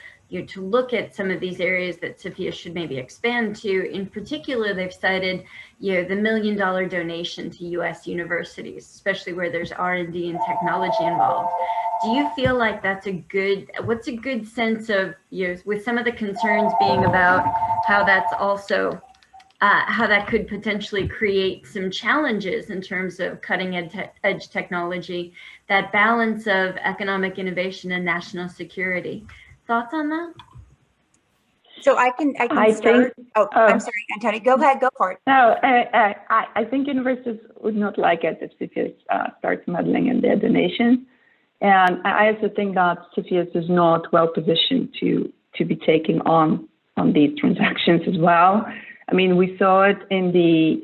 [SPEAKER 1] to look at some of these areas that CFIUS should maybe expand to. In particular, they've cited, the $1 million donation to U.S. universities, especially where there's R&D and technology involved. Do you feel like that's what's a good sense of, with some of the concerns being about how that's also, how that could potentially create some challenges in terms of cutting edge technology, that balance of economic innovation and national security? Thoughts on that?
[SPEAKER 3] So I can start. I'm sorry, Antonio. Go ahead. Go for it.
[SPEAKER 4] No, I think universities would not like it if CFIUS starts meddling in their donations. And I also think that CFIUS is not well positioned to be taking on these transactions as well. I mean, we saw it in the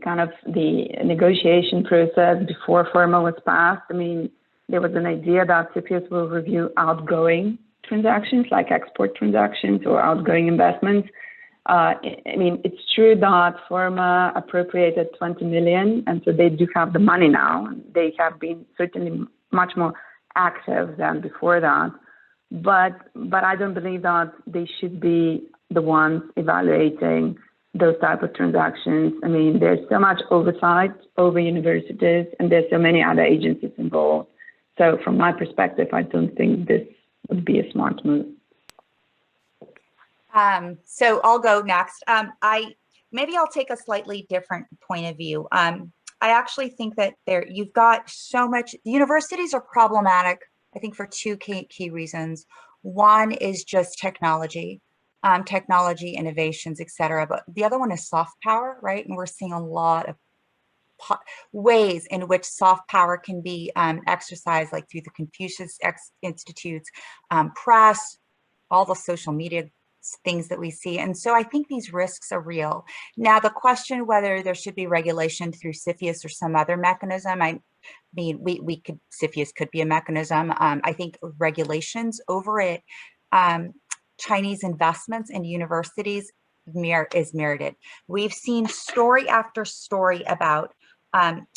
[SPEAKER 4] kind of the negotiation process before FIRMA was passed, I mean, there was an idea that CFIUS will review outgoing transactions like export transactions or outgoing investments. I mean, it's true that FIRMA appropriated 20 million, and so they do have the money now. They have been certainly much more active than before that. But I don't believe that they should be the ones evaluating those type of transactions. I mean, there's so much oversight over universities, and there's so many other agencies involved. So from my perspective, I don't think this would be a smart move.
[SPEAKER 3] So I'll go next. Maybe I'll take a slightly different point of view. I actually think that you've got so much, universities are problematic, I think, for two key reasons. One is just technology, innovations, et cetera. But the other one is soft power, right? And we're seeing a lot of ways in which soft power can be exercised, like through the Confucius Institutes, press, all the social media things that we see. And so I think these risks are real. Now, the question whether there should be regulation through CFIUS or some other mechanism, I mean, CFIUS could be a mechanism. I think regulations over it, Chinese investments in universities is merited. We've seen story after story about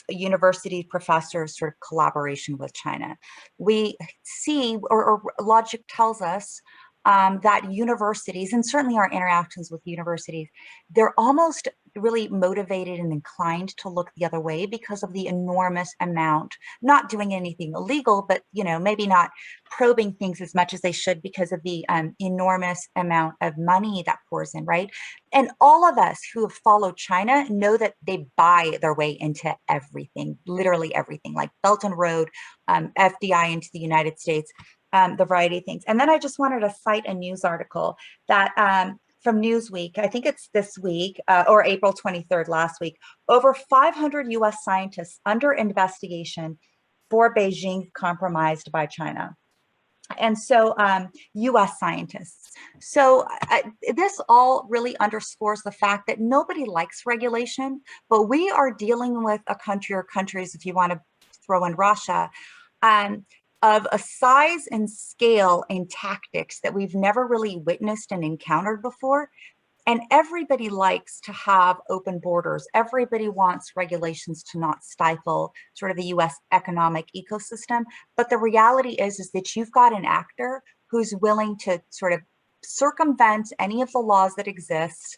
[SPEAKER 3] university professors' sort of collaboration with China. We see, or logic tells us, that universities, and certainly our interactions with universities, they're almost really motivated and inclined to look the other way because of the enormous amount, not doing anything illegal, but, you know, maybe not probing things as much as they should because of the enormous amount of money that pours in, right? And all of us who have followed China know that they buy their way into everything, literally everything, like Belt and Road, FDI into the United States, the variety of things. And then I just wanted to cite a news article that from Newsweek, I think it's this week, or April 23rd, last week, over 500 US scientists under investigation for Beijing compromised by China. And so US scientists. So this all really underscores the fact that nobody likes regulation, but we are dealing with a country, or countries, if you want to throw in Russia, of a size and scale and tactics that we've never really witnessed and encountered before. And everybody likes to have open borders. Everybody wants regulations to not stifle sort of the US economic ecosystem. But the reality is that you've got an actor who's willing to sort of circumvent any of the laws that exist,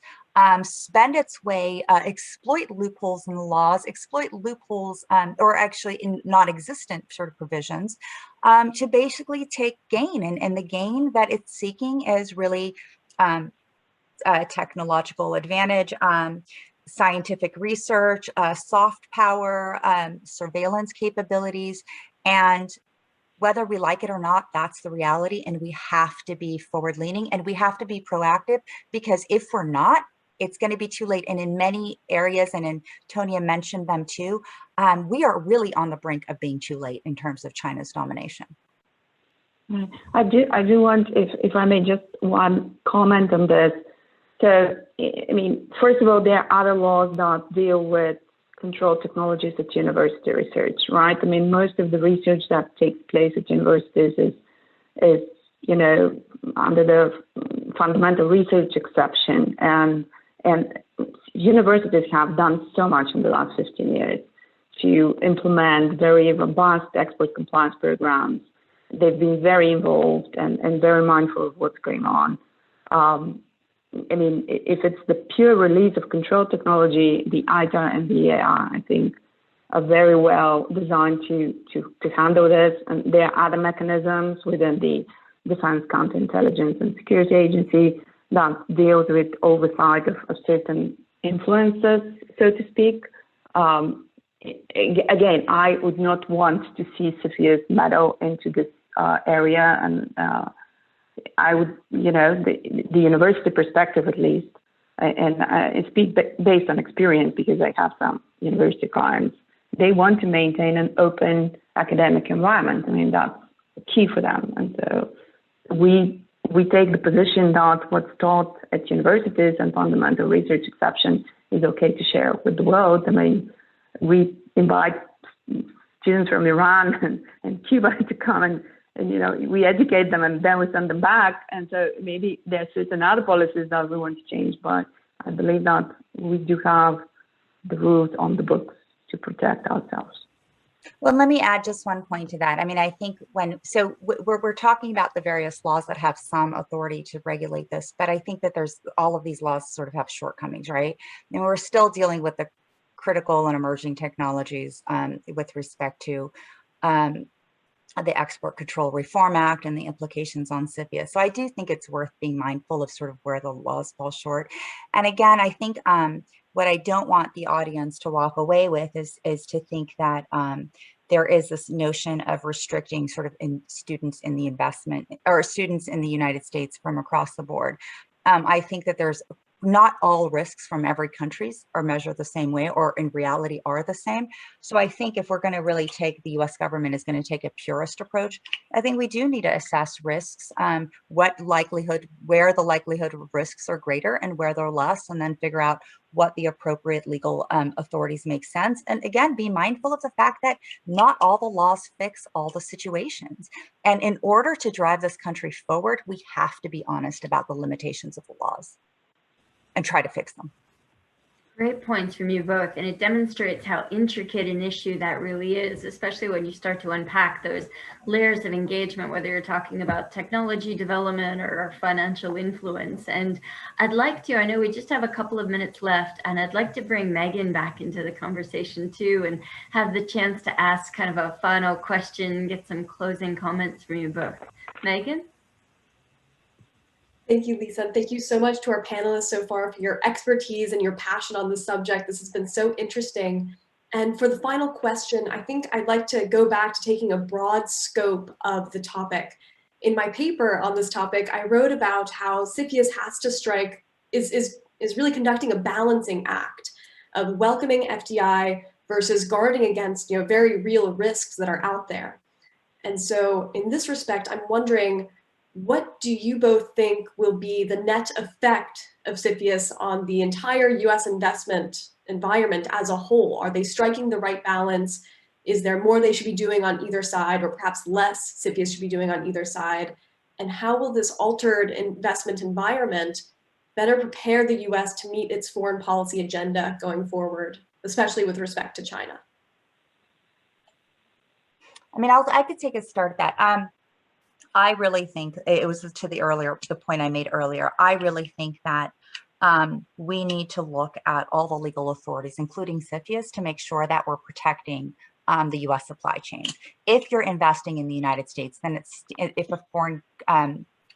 [SPEAKER 3] spend its way, exploit loopholes in the laws, exploit loopholes, or actually in non-existent sort of provisions, to basically take gain. And the gain that it's seeking is really technological advantage, scientific research, soft power, surveillance capabilities, and whether we like it or not, that's the reality. And we have to be forward-leaning and we have to be proactive, because if we're not, it's going to be too late. And in many areas, and Antonia mentioned them too, we are really on the brink of being too late in terms of China's domination.
[SPEAKER 4] I do want, if I may, just one comment on this. So, I mean, first of all, there are other laws that deal with control technologies at university research, right? I mean, most of the research that takes place at universities is you know, under the fundamental research exception, and universities have done so much in the last 15 years to implement very robust export compliance programs. They've been very involved and very mindful of what's going on. I mean, if it's the pure release of control technology, the ITAR and the EAR, I think, are very well designed to handle this. And there are other mechanisms within the Defense Counterintelligence and Security Agency that deals with oversight of certain influences, so to speak. Again, I would not want to see CFIUS meddle into this area, and I would, you know, the university perspective at least, and I speak based on experience because I have some university clients, they want to maintain an open academic environment. I mean, that's key for them. And so we take the position that what's taught at universities and fundamental research exception is okay to share with the world. I mean, we invite students from Iran and Cuba to come and we educate them and then we send them back. And so maybe there are certain other policies that we want to change, but I believe that we do have the rules on the books to protect ourselves.
[SPEAKER 3] Well, let me add just one point to that. I mean, I think we're talking about the various laws that have some authority to regulate this, but I think that there's all of these laws sort of have shortcomings, right? And we're still dealing with the critical and emerging technologies with respect to the Export Control Reform Act and the implications on CFIUS. So I do think it's worth being mindful of sort of where the laws fall short. And again, I think what I don't want the audience to walk away with is to think that there is this notion of restricting sort of students in the investment or students in the United States from across the board. I think that there's not all risks from every country are measured the same way or in reality are the same. So I think if we're going to really take, the US government is going to take a purist approach, I think we do need to assess risks, where the likelihood of risks are greater and where they're less, and then figure out what the appropriate legal authorities make sense. And again, be mindful of the fact that not all the laws fix all the situations. And in order to drive this country forward, we have to be honest about the limitations of the laws and try to fix them.
[SPEAKER 1] Great points from you both, and it demonstrates how intricate an issue that really is, especially when you start to unpack those layers of engagement, whether you're talking about technology development or financial influence. And I'd like to, I know we just have a couple of minutes left, and I'd like to bring Megan back into the conversation too, and have the chance to ask kind of a final question, get some closing comments from you both. Megan?
[SPEAKER 2] Thank you, Lisa. And thank you so much to our panelists so far for your expertise and your passion on this subject. This has been so interesting. And for the final question, I think I'd like to go back to taking a broad scope of the topic. In my paper on this topic, I wrote about how CFIUS has to strike, is really conducting a balancing act of welcoming FDI versus guarding against very real risks that are out there. And so in this respect, I'm wondering, what do you both think will be the net effect of CFIUS on the entire US investment environment as a whole? Are they striking the right balance? Is there more they should be doing on either side, or perhaps less CFIUS should be doing on either side? And how will this altered investment environment better prepare the US to meet its foreign policy agenda going forward, especially with respect to China?
[SPEAKER 3] I mean, I could take a start at that. I really think it was to the point I made earlier. I really think that we need to look at all the legal authorities, including CFIUS, to make sure that we're protecting the US supply chain. If you're investing in the United States, then if a foreign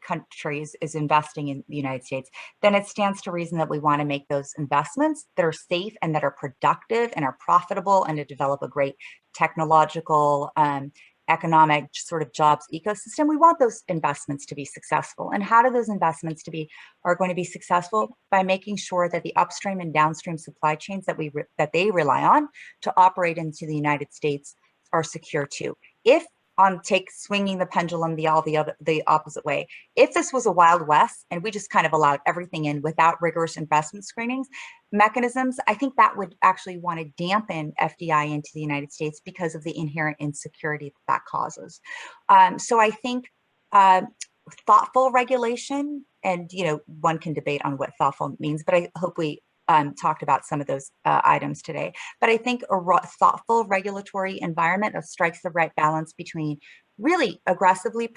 [SPEAKER 3] country is investing in the United States, then it stands to reason that we want to make those investments that are safe and that are productive and are profitable, and to develop a great technological economic sort of jobs ecosystem. We want those investments to be successful. And how do those investments are going to be successful? By making sure that the upstream and downstream supply chains that they rely on to operate into the United States are secure too. If swinging the pendulum the opposite way, if this was a Wild West and we just kind of allowed everything in without rigorous investment screenings mechanisms, I think that would actually want to dampen FDI into the United States because of the inherent insecurity that causes. So I think thoughtful regulation, and one can debate on what thoughtful means, but I hope we talked about some of those items today. But I think a thoughtful regulatory environment that strikes the right balance between really aggressively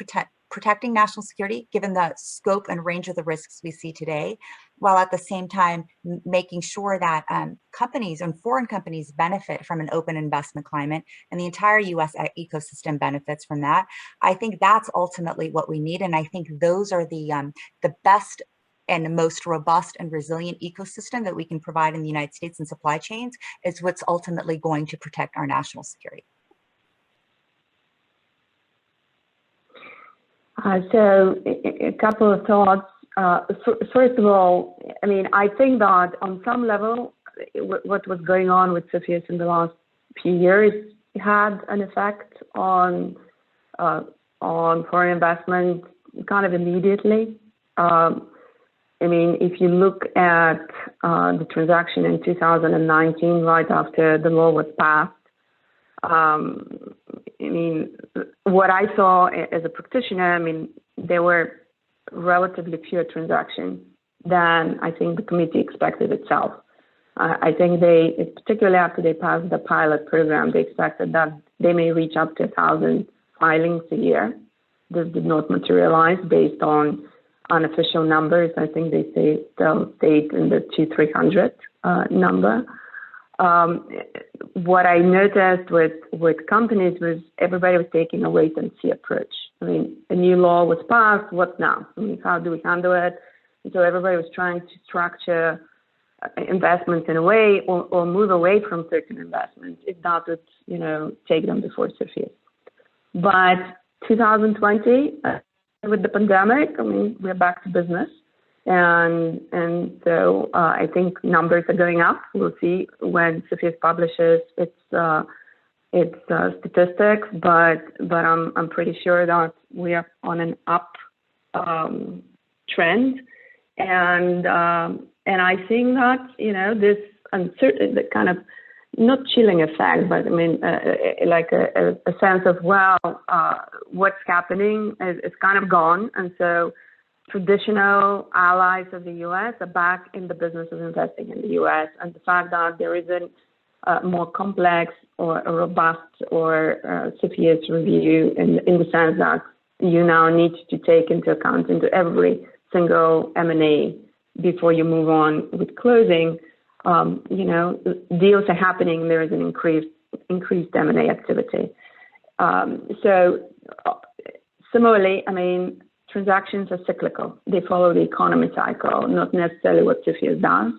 [SPEAKER 3] protecting national security, given the scope and range of the risks we see today, while at the same time making sure that companies and foreign companies benefit from an open investment climate, and the entire US ecosystem benefits from that. I think that's ultimately what we need. And I think those are the best and the most robust and resilient ecosystem that we can provide in the United States and supply chains is what's ultimately going to protect our national security.
[SPEAKER 4] So a couple of thoughts. First of all, I mean, I think that on some level, what was going on with CFIUS in the last few years had an effect on foreign investment kind of immediately. I mean, if you look at the transaction in 2019, right after the law was passed, I mean, what I saw as a practitioner, I mean, there were relatively fewer transactions than I think the committee expected itself. I think they, particularly after they passed the pilot program, they expected that they may reach up to 1,000 filings a year. This did not materialize based on unofficial numbers. I think they still stayed in the 200-300 number. What I noticed with companies was everybody was taking a wait and see approach. I mean, a new law was passed. What now? I mean, how do we handle it? And so everybody was trying to structure investments in a way or move away from certain investments if that would, you know, take them before CFIUS. But 2020, with the pandemic, I mean, we're back to business. And so I think numbers are going up. We'll see when CFIUS publishes its statistics, but I'm pretty sure that we are on an up trend, and I think that, you know, this uncertainty, the kind of not chilling effect, but I mean like a sense of, well, what's happening is kind of gone, and so traditional allies of the U.S. are back in the business of investing in the U.S. and the fact that there isn't more complex or a robust or CFIUS review in the sense that you now need to take into account into every single M&A before you move on with closing. You know, deals are happening. There is an increased M&A activity. So similarly, I mean, transactions are cyclical. They follow the economy cycle, not necessarily what CFIUS does.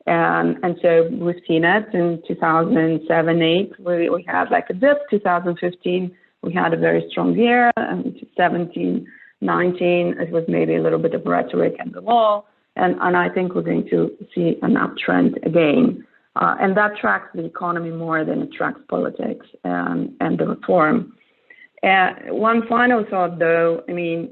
[SPEAKER 4] And so we've seen it in 2007-8, we had like a dip. 2015, we had a very strong year. And 17-19, it was maybe a little bit of rhetoric and the law. And I think we're going to see an uptrend again. And that tracks the economy more than it tracks politics and the reform. One final thought, though, I mean,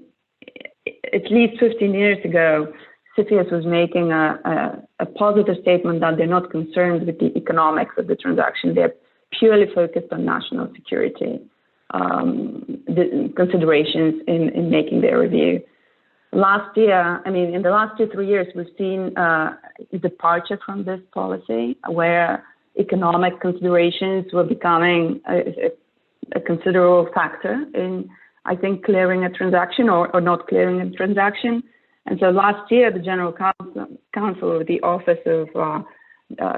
[SPEAKER 4] at least 15 years ago, CFIUS was making a positive statement that they're not concerned with the economics of the transaction. They're purely focused on national security the considerations in making their review. Last year, I mean, in the last 2-3 years, we've seen a departure from this policy where economic considerations were becoming a considerable factor in, I think, clearing a transaction or not clearing a transaction. And so last year, the General Counsel of the Office of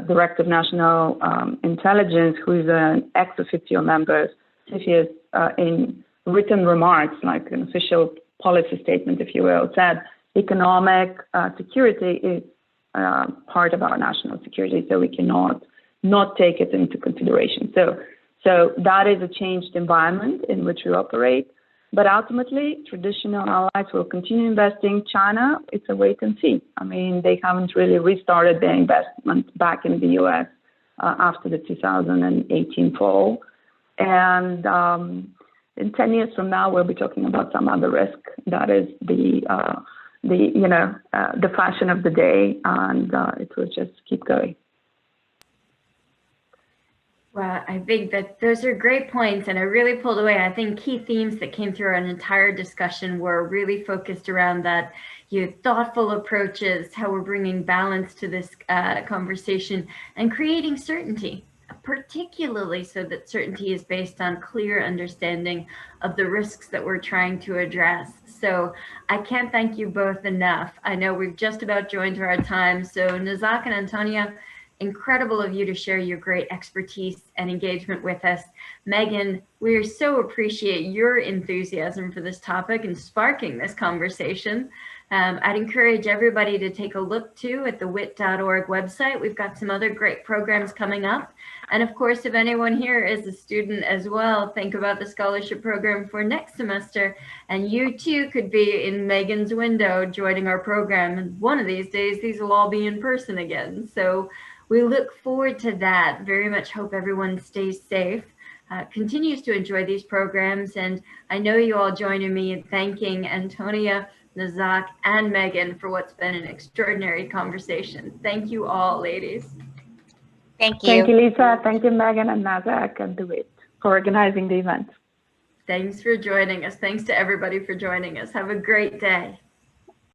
[SPEAKER 4] Director of National Intelligence, who is an ex officio member of CFIUS, in written remarks, like an official policy statement, if you will, said economic security is part of our national security, so we cannot not take it into consideration. So that is a changed environment in which we operate. But ultimately, traditional allies will continue investing. China, it's a wait and see. I mean, they haven't really restarted their investment back in the U.S. After the 2018 fall. And in 10 years from now, we'll be talking about some other risk. That is the fashion of the day, and it will just keep going.
[SPEAKER 1] Well, I think that those are great points, and I really pulled away. I think key themes that came through our entire discussion were really focused around that, thoughtful approaches, how we're bringing balance to this conversation, and creating certainty, particularly so that certainty is based on clear understanding of the risks that we're trying to address. So I can't thank you both enough. I know we've just about joined to our time. So Nazak and Antonia, incredible of you to share your great expertise and engagement with us. Megan, we so appreciate your enthusiasm for this topic and sparking this conversation. I'd encourage everybody to take a look too at the wit.org website. We've got some other great programs coming up. And of course, if anyone here is a student as well, think about the scholarship program for next semester. And you too could be in Megan's window joining our program. And one of these days, these will all be in person again. So we look forward to that. Very much hope everyone stays safe, continues to enjoy these programs. And I know you all join me in thanking Antonia, Nazak, and Megan for what's been an extraordinary conversation. Thank you all, ladies.
[SPEAKER 3] Thank you.
[SPEAKER 4] Thank you, Lisa. Thank you, Megan and Nazak and DeWitt for organizing the event.
[SPEAKER 1] Thanks for joining us. Thanks to everybody for joining us. Have a great day.